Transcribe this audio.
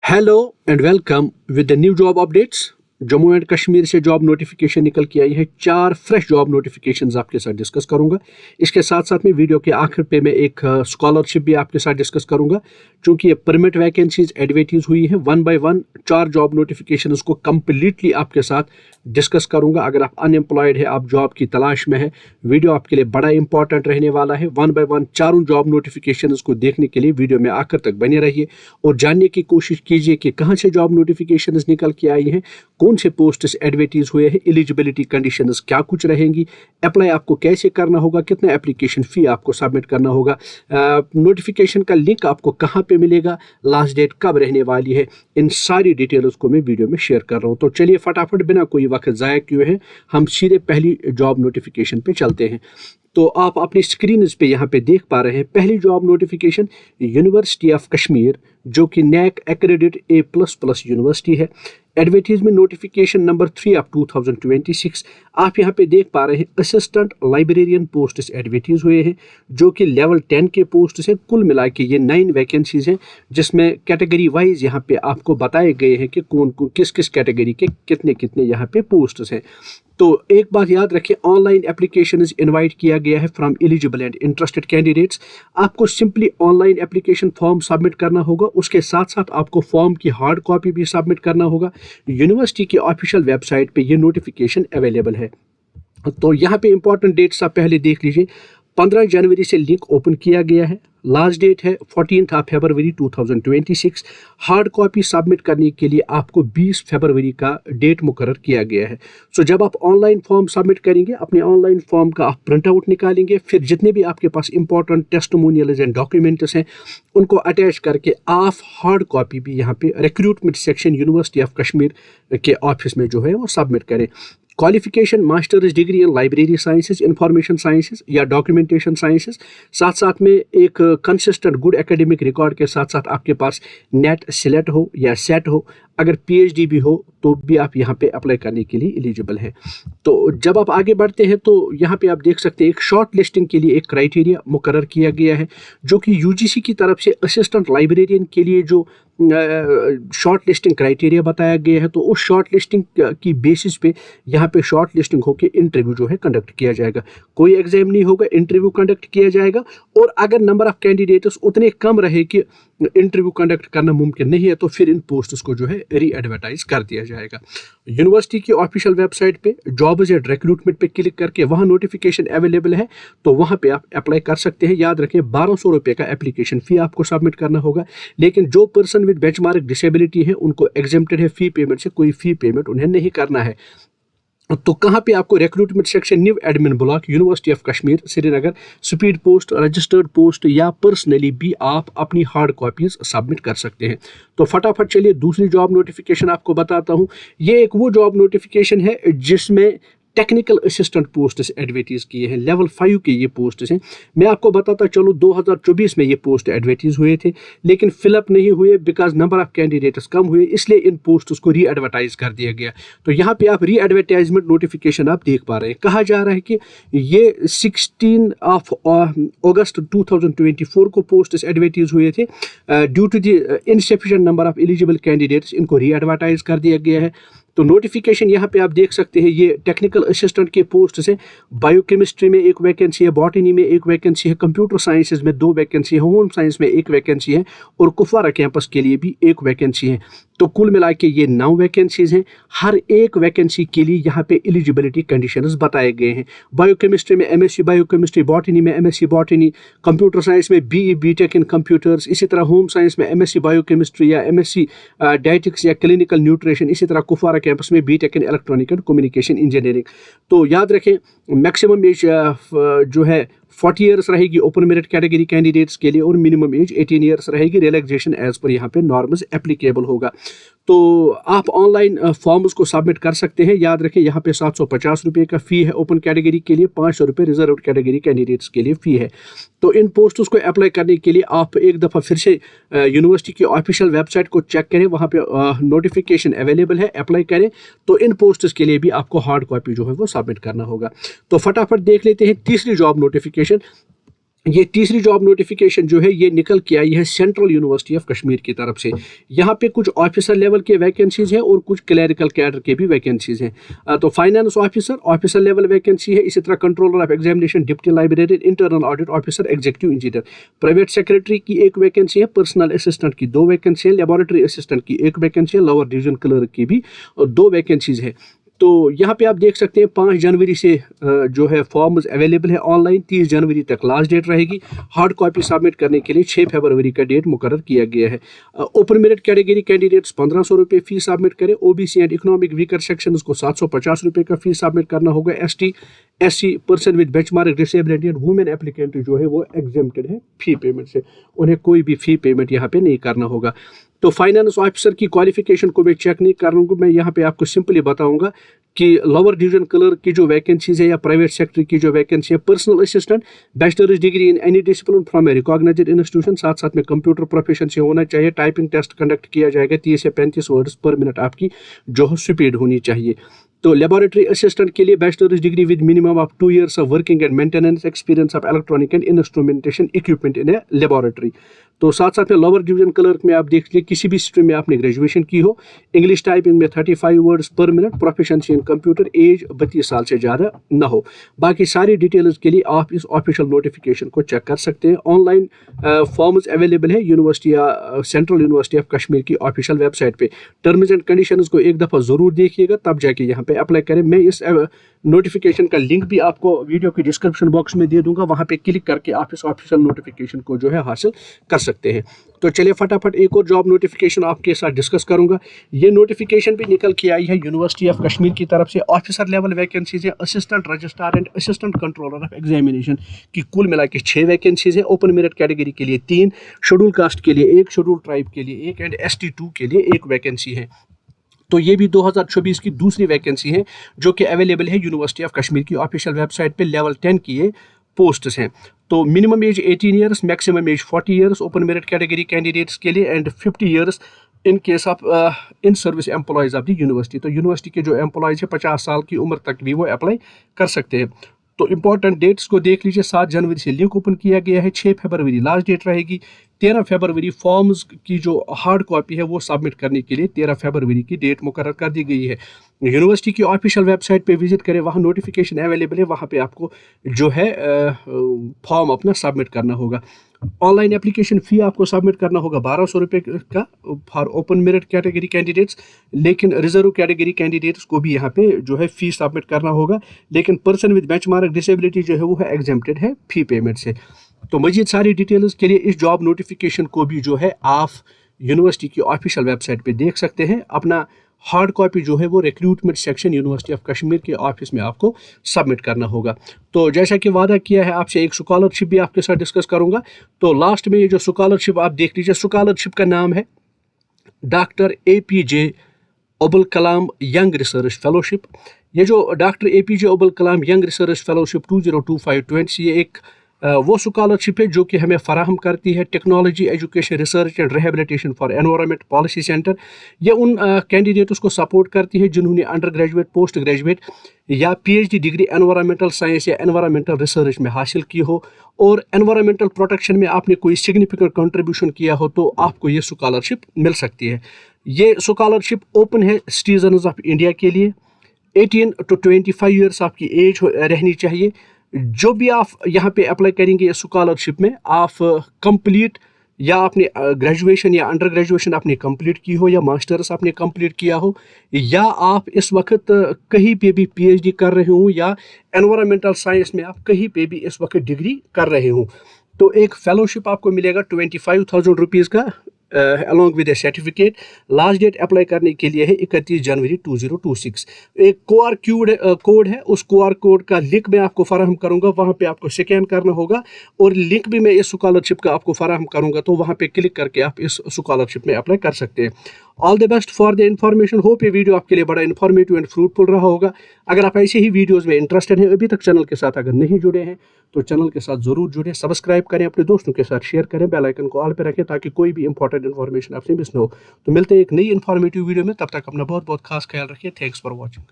Hello and welcome with the new job updates. Jammu and Kashmir से job notification निकल के आई है। 4 फ्रेश जॉब नोटिफिकेशंस आपके साथ डिस्कस करूंगा। इसके साथ साथ में वीडियो के आखिर पे मैं एक स्कॉलरशिप भी आपके साथ डिस्कस करूंगा। चूंकि ये परमिट वैकेंसीज एडवर्टाइज हुई है one by one 4 job notification को कंप्लीटली आपके साथ डिस्कस करूंगा। अगर आप अनएम्प्लॉयड है, आप जॉब की तलाश में है, वीडियो आपके लिए बड़ा इंपॉर्टेंट रहने वाला है। वन बाय वन चारों जॉब नोटिफिकेशन को देखने के लिए वीडियो में आखिर तक बने रहिए और जानने की कोशिश कीजिए कि कहाँ से जॉब नोटिफिकेशन निकल के आई हैं, कौन से पोस्ट एडवर्टाइज हुए हैं, एलिजिबिलिटी कंडीशंस क्या कुछ रहेंगी, अप्लाई आपको कैसे करना होगा, कितना एप्लीकेशन फ़ी आपको सबमिट करना होगा, नोटिफिकेशन का लिंक आपको कहाँ पे मिलेगा, लास्ट डेट कब रहने वाली है, इन सारी डिटेल्स को मैं वीडियो में शेयर कर रहा हूँ। तो चलिए फटाफट बिना कोई वक्त ज़ाया किए हैं हम सीधे पहली जॉब नोटिफिकेशन पे चलते हैं। तो आप अपनी स्क्रीन पे यहाँ पे देख पा रहे हैं पहली job notification university of Kashmir, जो कि नैक एक्रेडिट A++ यूनिवर्सिटी है। Advertisement notification number 3 of 2026। आप यहाँ पे देख पा रहे हैं असिस्टेंट लाइब्रेरियन पोस्ट एडवर्टीज हुए हैं, जो कि लेवल 10 के पोस्ट हैं। कुल मिला के ये 9 वैकेंसीज हैं, जिसमें कैटेगरी वाइज यहाँ पे आपको बताए गए हैं कि कौन कौन किस किस कैटेगरी के कितने कितने यहाँ पे पोस्ट हैं। तो एक बात याद रखें, ऑनलाइन एप्लीकेशन इनवाइट किया गया है from eligible and interested candidates. आपको simply online application form submit करना होगा, उसके साथ साथ आपको फॉर्म की हार्ड कॉपी भी सबमिट करना होगा। यूनिवर्सिटी की ऑफिशियल वेबसाइट पे ये नोटिफिकेशन अवेलेबल है। तो यहाँ पे इंपॉर्टेंट डेट्स आप पहले देख लीजिए। 15 जनवरी से लिंक ओपन किया गया है। लास्ट डेट है 14 फरवरी 2026। हार्ड कॉपी सबमिट करने के लिए आपको 20 फरवरी का डेट मुकर्रर किया गया है। सो जब आप ऑनलाइन फॉर्म सबमिट करेंगे, अपने ऑनलाइन फॉर्म का आप प्रिंट आउट निकालेंगे, फिर जितने भी आपके पास इंपॉर्टेंट टेस्टिमोनियल्स एंड डॉक्यूमेंट्स हैं उनको अटैच करके आप हार्ड कॉपी भी यहाँ पे recruitment section university of Kashmir के ऑफिस में जो है वो सबमिट करें। Qualification masters degree in library sciences, information sciences या डॉक्यूमेंटेशन साइंसेज, साथ साथ में एक कंसिस्टेंट गुड एकेडमिक रिकॉर्ड के साथ साथ आपके पास नेट सेलेक्ट हो या सेट हो, अगर PhD भी हो तो भी आप यहाँ पे अप्लाई करने के लिए एलिजिबल हैं। तो जब आप आगे बढ़ते हैं तो यहाँ पे आप देख सकते हैं एक शॉर्ट लिस्टिंग के लिए एक क्राइटेरिया मुकर्रर किया गया है, जो कि UGC की तरफ से असिस्टेंट लाइब्रेरियन के लिए जो शॉर्ट लिस्टिंग क्राइटेरिया बताया गया है। तो उस शॉर्ट लिस्टिंग की बेसिस पे यहाँ पे शॉर्ट लिस्टिंग होकर इंटरव्यू जो है कंडक्ट किया जाएगा। कोई एग्जाम नहीं होगा, इंटरव्यू कंडक्ट किया जाएगा। और अगर नंबर ऑफ कैंडिडेट्स उतने कम रहे कि इंटरव्यू कंडक्ट करना मुमकिन नहीं है, तो फिर इन पोस्ट्स को जो है री एडवर्टाइज कर दिया जाएगा। यूनिवर्सिटी की ऑफिशियल वेबसाइट पे जॉब्स एंड रिक्रूटमेंट पे क्लिक करके वहाँ नोटिफिकेशन अवेलेबल है, तो वहाँ पे आप अप्लाई कर सकते हैं। याद रखें 1200 रुपये का एप्लीकेशन फ़ी आपको सबमिट करना होगा, लेकिन जो पर्सन विद बेंचमार्क डिसेबिलिटी है उनको एग्जेम्प्टेड है फ़ी पेमेंट से, कोई फ़ी पेमेंट उन्हें नहीं करना है। तो कहाँ पे आपको recruitment section new admin block university of Kashmir Srinagar, speed post, registered post या पर्सनली भी आप अपनी हार्ड कॉपीज सबमिट कर सकते हैं। तो फटाफट चलिए दूसरी जॉब नोटिफिकेशन आपको बताता हूँ। ये एक वो जॉब नोटिफिकेशन है जिसमें टेक्निकल असिस्टेंट पोस्ट एडवर्टाइज किए हैं। लेवल 5 के ये पोस्ट हैं। मैं आपको बताता चलूँ 2024 में ये पोस्ट एडवर्टाइज हुए थे, लेकिन फिलअप नहीं हुए बिकॉज नंबर ऑफ कैंडिडेट्स कम हुए, इसलिए इन पोस्ट्स को री एडवर्टाइज कर दिया गया। तो यहाँ पे आप री एडवर्टाइजमेंट नोटिफिकेशन आप देख पा रहे हैं। कहा जा रहा है कि ये 16 अगस्त 2024 को पोस्ट एडवर्टाइज हुए थे। Due to the insufficient number of eligible candidates इनको री एडवर्टाइज कर दिया गया है। तो नोटिफिकेशन यहाँ पे आप देख सकते हैं, ये टेक्निकल असिस्टेंट के पोस्ट से बायोकेमिस्ट्री में एक वैकेंसी है, बॉटनी में एक वैकेंसी है, कंप्यूटर साइंसेज में 2 वैकेंसी है, होम साइंस में 1 वैकेंसी है और कुपवारा कैंपस के लिए भी 1 वैकेंसी है। तो कुल मिला के ये 9 वैकेंसीज हैं। हर एक वैकेंसी के लिए यहाँ पे एलिजिबिलिटी कंडीशंस बताए गए हैं। बायोकेमिस्ट्री में MSc बायोकेमिस्ट्री, बॉटनी में MSc बॉटनी, कंप्यूटर साइंस में BE BTech इन कंप्यूटर्स, इसी तरह होम साइंस में MSc बायोकेमिस्ट्री या MSc डायटिक्स या क्लिनिकल न्यूट्रिशन, इसी तरह कुपवारा कैंपस में BTech in electronic and communication engineering. तो याद रखें मैक्सिमम एज जो है 40 ईयर्स रहेगी ओपन मेरिट कैटेगरी कैंडिडेट्स के लिए और मिनिमम एज 18 ईयर्स रहेगी। रिलैक्सेशन एज पर यहाँ पे नॉर्म्स एप्लीकेबल होगा। तो आप ऑनलाइन फॉर्म्स को सबमिट कर सकते हैं। याद रखें यहाँ पे 750 रुपये का फ़ी है ओपन कैटेगरी के लिए, 500 रुपये रिजर्व कैटेगरी कैंडिडेट्स के लिए फ़ी है। तो इन पोस्ट्स को अप्लाई करने के लिए आप एक दफ़ा फिर से यूनिवर्सिटी की ऑफिशियल वेबसाइट को चेक करें, वहाँ पे नोटिफिकेशन अवेलेबल है, अप्लाई करें। तो इन पोस्ट्स के लिए भी आपको हार्ड कॉपी जो है वो सबमिट करना होगा। तो फटाफट देख लेते हैं तीसरी जॉब नोटिफिकेशन। ये तीसरी जॉब नोटिफिकेशन जो है ये निकल के आई है सेंट्रल यूनिवर्सिटी ऑफ कश्मीर की तरफ से। यहाँ पे कुछ ऑफिसर लेवल के वैकेंसीज हैं और कुछ क्लैरिकल कैडर के भी वैकेंसीज हैं। तो फाइनेंस ऑफिसर लेवल वैकेंसी है। इसी तरह controller of examination, deputy librarian, internal audit officer, executive engineer. Private secretary की एक वैकेंसी है, पर्सनल असिस्टेंट की 2 वैकेंसी है, लेबोरेटरी असिस्टेंट की 1 वैकेंसी है, लोअर डिवीजन क्लर्क की भी 2 वैकेंसीज है। तो यहाँ पे आप देख सकते हैं 5 जनवरी से जो है फॉर्म्स अवेलेबल है ऑनलाइन। 30 जनवरी तक लास्ट डेट रहेगी। हार्ड कॉपी सबमिट करने के लिए 6 फरवरी का डेट मुकर्रर किया गया है। ओपन मेरिट कैटेगरी कैंडिडेट्स 1500 रुपये फीस सबमिट करें। OBC and economic weaker section को 750 रुपये का फीस सबमिट करना होगा। SC person with benchmark disability and women applicant जो है वो एग्जेम्प्टेड है फी पेमेंट से। उन्हें कोई भी फी पेमेंट यहाँ पे नहीं करना होगा। तो फाइनेंस ऑफिसर की क्वालिफिकेशन को मैं चेक नहीं करूँगा, मैं यहाँ पे आपको सिंपली बताऊंगा कि लोअर डिवीजन क्लर्क की जो वैकेंसीज है या प्राइवेट सेक्टर की जो वैकेंसी है, personal assistant, bachelors degree in any discipline from a recognised institution, साथ साथ में कंप्यूटर प्रोफेशन से होना चाहिए। टाइपिंग टेस्ट कंडक्ट किया जाएगा। 30 से 35 वर्ड्स पर मिनट आपकी जो है स्पीड होनी चाहिए। तो लेबोरेटरी असिस्टेंट के लिए bachelors degree with minimum of 2 years of working and maintenance experience of electronic and instrumentation equipment in a laboratory. तो साथ साथ में लोअर डिवीजन क्लर्क में आप देख लीजिए किसी भी स्ट्रीम में आपने ग्रेजुएशन की हो, इंग्लिश टाइपिंग में 35 words per minute, proficiency in computer, as 32 साल से ज़्यादा ना हो। बाकी सारी डिटेल्स के लिए आप इस ऑफिशियल नोटिफिकेशन को चेक कर सकते हैं। ऑनलाइन फॉर्म्स अवेलेबल है यूनिवर्सिटी या सेंट्रल यूनिवर्सिटी ऑफ कश्मीर की ऑफिशियल वेबसाइट पे। टर्म्स एंड कंडीशंस को एक दफ़ा ज़रूर देखिएगा, तब जाके यहाँ पे अप्लाई करें। मैं इस नोटिफिकेशन का लिंक भी आपको वीडियो के डिस्क्रिप्शन बॉक्स में दे दूंगा, वहाँ पे क्लिक करके आप इस ऑफिशियल नोटिफिकेशन को जो है हासिल कर सकते हैं। तो चलिए फटाफट एक और जॉब नोटिफिकेशन आपके साथ डिस्कस करूंगा। ये नोटिफिकेशन भी निकल के आई है यूनिवर्सिटी ऑफ कश्मीर की तरफ से। ऑफिसर लेवल वैकेंसीज है, assistant registrar and assistant controller of examination की कुल मिला के 6 वैकेंसीज है। ओपन मेरिट कैटेगरी के लिए 3, शेड्यूल कास्ट के लिए 1, शेड्यूल ट्राइब के लिए 1 एंड ST2 के लिए 1 वैकेंसी है। तो ये भी 2024 की दूसरी वैकेंसी है जो कि अवेलेबल है यूनिवर्सिटी ऑफ कश्मीर की ऑफिशियल वेबसाइट पे। लेवल 10 की ये पोस्ट्स हैं। तो minimum age 18 years, maximum age 40 years open merit category candidates के लिए and 50 years in case of in service employees of the university. तो यूनिवर्सिटी के जो एम्प्लॉयज़ है 50 साल की उम्र तक भी वो अप्लाई कर सकते हैं। तो इंपॉर्टेंट डेट्स को देख लीजिए। 7 जनवरी से लिंक ओपन किया गया है। 6 फरवरी लास्ट डेट रहेगी। 13 फरवरी फॉर्म्स की जो हार्ड कॉपी है वो सबमिट करने के लिए 13 फरवरी की डेट मुकर्रर कर दी गई है। यूनिवर्सिटी की ऑफिशियल वेबसाइट पे विजिट करें, वहाँ नोटिफिकेशन अवेलेबल है, वहाँ पे आपको जो है फॉर्म अपना सबमिट करना होगा। ऑनलाइन एप्लीकेशन फ़ी आपको सबमिट करना होगा 1200 रुपये का for open merit category candidates, लेकिन रिजर्व कैटेगरी कैंडिडेट्स को भी यहाँ पे जो है फ़ी सबमिट करना होगा। लेकिन पर्सन विद बेंचमार्क डिसेबिलिटी जो है वो है एग्जेम्प्टेड है फ़ी पेमेंट से। तो मजीद सारी डिटेल्स के लिए इस जॉब नोटिफिकेशन को भी जो है आप यूनिवर्सिटी की ऑफिशियल वेबसाइट पे देख सकते हैं। अपना हार्ड कॉपी जो है वो recruitment section university of Kashmir के ऑफिस में आपको सबमिट करना होगा। तो जैसा कि वादा किया है आपसे, एक स्कॉलरशिप भी आपके साथ डिस्कस करूंगा। तो लास्ट में ये जो स्कॉलरशिप आप देख लीजिए, स्कॉलरशिप का नाम है doctor APJ Abdul Kalam young research fellowship. ये जो doctor APJ Abdul Kalam young research fellowship 2025-20 ये एक वो स्कॉलरशिप है जो कि हमें फराहम करती है technology education research and rehabilitation for environment policy centre. ये उन कैंडिडेट्स को सपोर्ट करती है जिन्होंने अंडर ग्रेजुएट, पोस्ट ग्रेजुएट या PhD डिग्री एनवायरनमेंटल साइंस या एनवायरनमेंटल रिसर्च में हासिल की हो और एनवायरनमेंटल प्रोटेक्शन में आपने कोई सिग्निफिकेंट कंट्रीब्यूशन किया हो तो आपको ये स्कॉलरशिप मिल सकती है। ये स्कॉलरशिप ओपन है सिटीजन्स ऑफ इंडिया के लिए। 18 to 25 ईयर्स आपकी एज रहनी चाहिए। जो भी आप यहाँ पे अप्लाई करेंगे इस स्कॉलरशिप में, आप कंप्लीट या आपने ग्रेजुएशन या अंडर ग्रेजुएशन आपने कंप्लीट की हो या मास्टर्स आपने कंप्लीट किया हो या आप इस वक्त कहीं पे भी PhD कर रहे हो या एनवायरमेंटल साइंस में आप कहीं पे भी इस वक्त डिग्री कर रहे हो, तो एक फेलोशिप आपको मिलेगा 25,000 रुपीज़ का along with a certificate. Last date apply करने के लिए है 31 जनवरी 2026। एक QR कोड है, उस QR कोड का लिंक मैं आपको फराहम करूंगा, वहां पे आपको स्कैन करना होगा और लिंक भी मैं इस स्कॉलरशिप का आपको फराहम करूंगा, तो वहां पे क्लिक करके आप इस स्कॉलरशिप में अप्लाई कर सकते हैं। All the best for the information. Hope ये वीडियो आपके लिए बड़ा इन्फॉर्मेटिव एंड फ्रूटफुल रहा होगा। अगर आप ऐसे ही वीडियोज़ में इंटरेस्टेड हैं, अभी तक चैनल के साथ अगर नहीं जुड़े हैं तो चैनल के साथ ज़रूर जुड़े, सब्सक्राइब करें, अपने दोस्तों के साथ शेयर करें, बेल आइकन को ऑल पे रखें ताकि कोई भी इंपॉर्टेंट इन्फॉर्मेशन आपसे मिस ना हो। तो मिलते हैं एक नई इन्फॉर्मेटिव वीडियो में, तब तक अपना बहुत बहुत खास ख्याल रखिए। Thanks for watching.